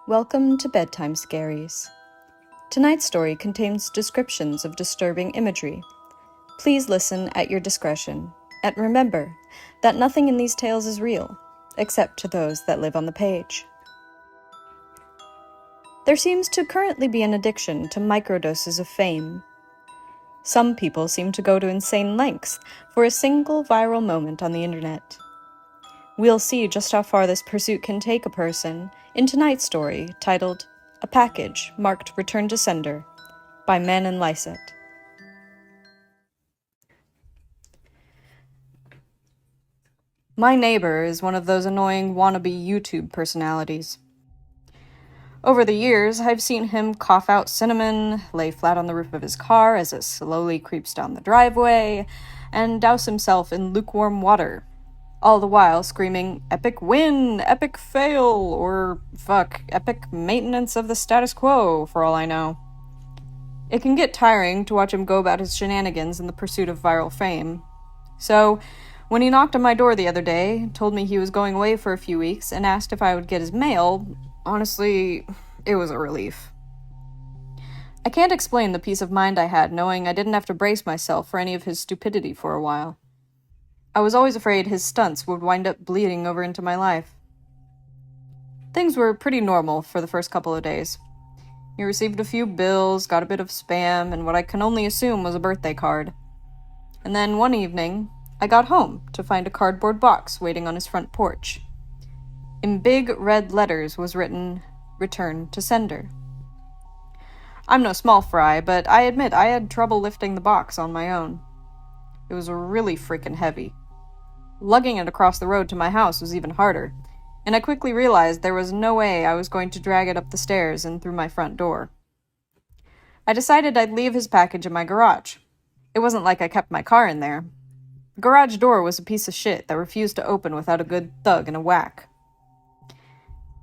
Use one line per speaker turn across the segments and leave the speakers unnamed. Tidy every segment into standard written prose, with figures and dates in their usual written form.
Welcome to Bedtime Scaries. Tonight's story contains descriptions of disturbing imagery. Please listen at your discretion, and remember that nothing in these tales is real, except to those that live on the page. There seems to currently be an addiction to microdoses of fame. Some people seem to go to insane lengths for a single viral moment on the internet. We'll see just how far this pursuit can take a person in tonight's story, titled A Package Marked Return to Sender, by Manen Lyset. My neighbor is one of those annoying wannabe YouTube personalities. Over the years, I've seen him cough out cinnamon, lay flat on the roof of his car as it slowly creeps down the driveway, and douse himself in lukewarm water, all the while screaming, "Epic win! Epic fail!" or, epic maintenance of the status quo, for all I know. It can get tiring to watch him go about his shenanigans in the pursuit of viral fame. So, when he knocked on my door the other day, told me he was going away for a few weeks, and asked if I would get his mail, honestly, it was a relief. I can't explain the peace of mind I had knowing I didn't have to brace myself for any of his stupidity for a while. I was always afraid his stunts would wind up bleeding over into my life. Things were pretty normal for the first couple of days. He received a few bills, got a bit of spam, and what I can only assume was a birthday card. And then one evening, I got home to find a cardboard box waiting on his front porch. In big red letters was written, "Return to sender." I'm no small fry, but I admit I had trouble lifting the box on my own. It was really freaking heavy. Lugging it across the road to my house was even harder, and I quickly realized there was no way I was going to drag it up the stairs and through my front door. I decided I'd leave his package in my garage. It wasn't like I kept my car in there. The garage door was a piece of shit that refused to open without a good thug and a whack.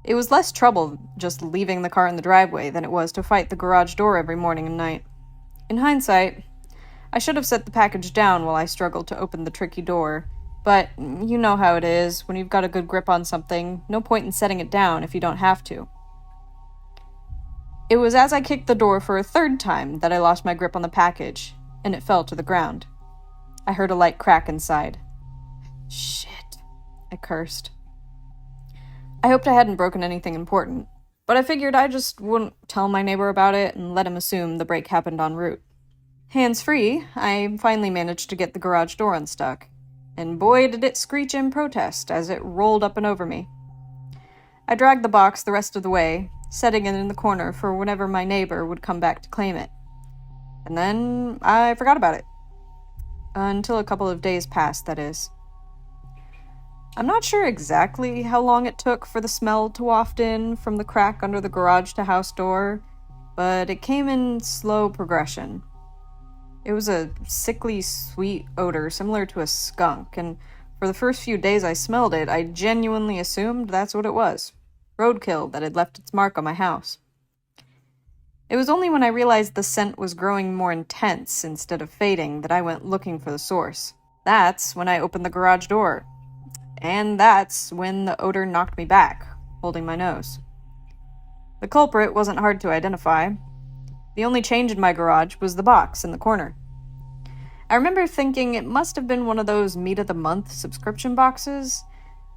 It was less trouble just leaving the car in the driveway than it was to fight the garage door every morning and night. In hindsight, I should have set the package down while I struggled to open the tricky door, but you know how it is. When you've got a good grip on something, no point in setting it down if you don't have to. It was as I kicked the door for a third time that I lost my grip on the package, and it fell to the ground. I heard a light crack inside. Shit, I cursed. I hoped I hadn't broken anything important, but I figured I just wouldn't tell my neighbor about it and let him assume the break happened en route. Hands-free, I finally managed to get the garage door unstuck, and boy did it screech in protest as it rolled up and over me. I dragged the box the rest of the way, setting it in the corner for whenever my neighbor would come back to claim it. And then I forgot about it. Until a couple of days passed, that is. I'm not sure exactly how long it took for the smell to waft in from the crack under the garage-to-house door, but it came in slow progression. It was a sickly, sweet odor similar to a skunk, and for the first few days I smelled it, I genuinely assumed that's what it was. Roadkill that had left its mark on my house. It was only when I realized the scent was growing more intense instead of fading that I went looking for the source. That's when I opened the garage door. And that's when the odor knocked me back, holding my nose. The culprit wasn't hard to identify. The only change in my garage was the box in the corner. I remember thinking it must have been one of those meat-of-the-month subscription boxes.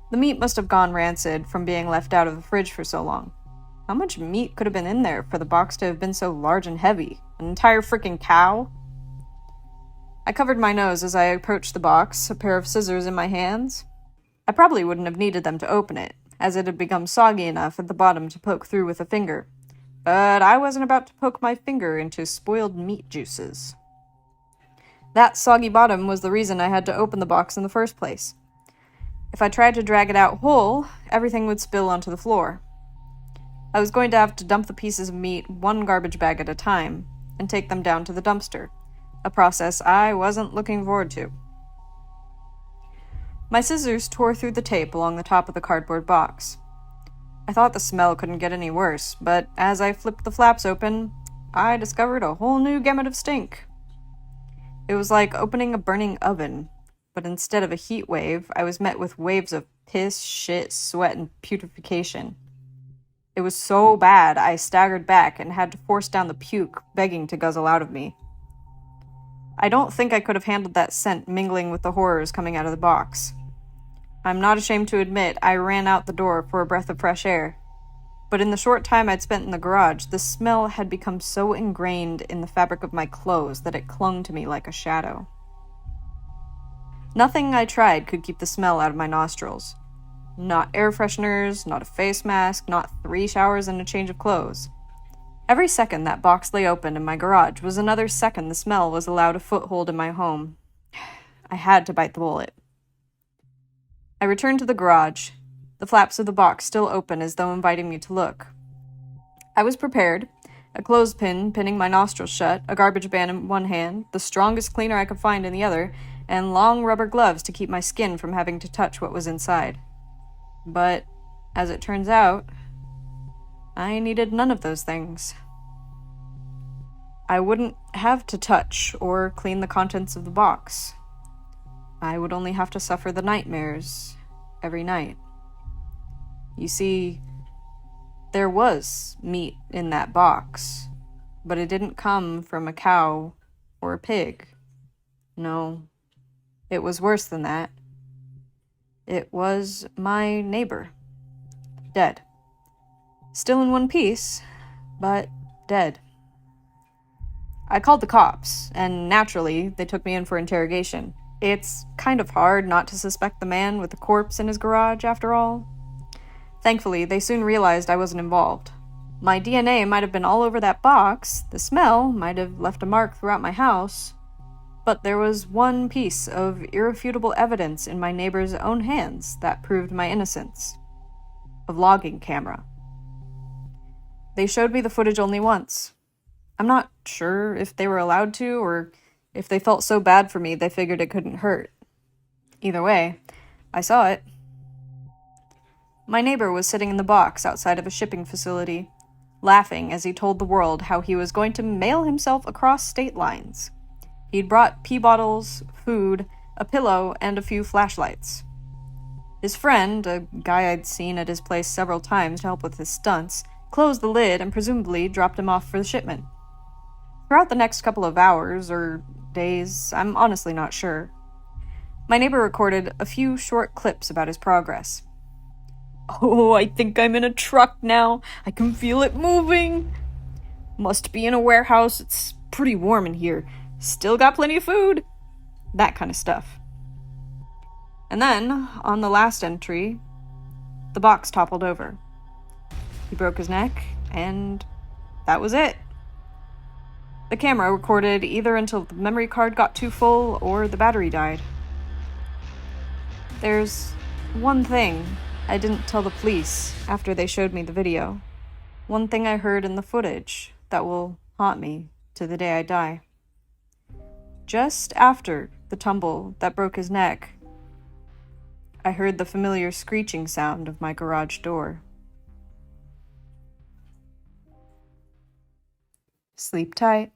The meat must have gone rancid from being left out of the fridge for so long. How much meat could have been in there for the box to have been so large and heavy? An entire freaking cow? I covered my nose as I approached the box, a pair of scissors in my hands. I probably wouldn't have needed them to open it, as it had become soggy enough at the bottom to poke through with a finger. But I wasn't about to poke my finger into spoiled meat juices. That soggy bottom was the reason I had to open the box in the first place. If I tried to drag it out whole, everything would spill onto the floor. I was going to have to dump the pieces of meat one garbage bag at a time, and take them down to the dumpster, a process I wasn't looking forward to. My scissors tore through the tape along the top of the cardboard box. I thought the smell couldn't get any worse, but as I flipped the flaps open, I discovered a whole new gamut of stink. It was like opening a burning oven, but instead of a heat wave, I was met with waves of piss, shit, sweat, and putrefaction. It was so bad I staggered back and had to force down the puke, begging to guzzle out of me. I don't think I could have handled that scent mingling with the horrors coming out of the box. I'm not ashamed to admit I ran out the door for a breath of fresh air. But in the short time I'd spent in the garage, the smell had become so ingrained in the fabric of my clothes that it clung to me like a shadow. Nothing I tried could keep the smell out of my nostrils. Not air fresheners, not a face mask, not 3 showers and a change of clothes. Every second that box lay open in my garage was another second the smell was allowed a foothold in my home. I had to bite the bullet. I returned to the garage, the flaps of the box still open as though inviting me to look. I was prepared, a clothespin pinning my nostrils shut, a garbage ban in one hand, the strongest cleaner I could find in the other, and long rubber gloves to keep my skin from having to touch what was inside. But, as it turns out, I needed none of those things. I wouldn't have to touch or clean the contents of the box. I would only have to suffer the nightmares every night. You see, there was meat in that box, but it didn't come from a cow or a pig. No, it was worse than that. It was my neighbor. Dead. Still in one piece, but dead. I called the cops, and naturally, they took me in for interrogation. It's kind of hard not to suspect the man with the corpse in his garage, after all. Thankfully, they soon realized I wasn't involved. My DNA might have been all over that box, the smell might have left a mark throughout my house, but there was one piece of irrefutable evidence in my neighbor's own hands that proved my innocence. A vlogging camera. They showed me the footage only once. I'm not sure if they were allowed to, or if they felt so bad for me they figured it couldn't hurt. Either way, I saw it. My neighbor was sitting in the box outside of a shipping facility, laughing as he told the world how he was going to mail himself across state lines. He'd brought pee bottles, food, a pillow, and a few flashlights. His friend, a guy I'd seen at his place several times to help with his stunts, closed the lid and presumably dropped him off for the shipment. Throughout the next couple of hours, or days, I'm honestly not sure, my neighbor recorded a few short clips about his progress. "Oh, I think I'm in a truck now. I can feel it moving. Must be in a warehouse. It's pretty warm in here. Still got plenty of food." That kind of stuff. And then, on the last entry, the box toppled over. He broke his neck, and that was it. The camera recorded either until the memory card got too full or the battery died. There's one thing I didn't tell the police after they showed me the video. One thing I heard in the footage that will haunt me to the day I die. Just after the tumble that broke his neck, I heard the familiar screeching sound of my garage door. Sleep tight.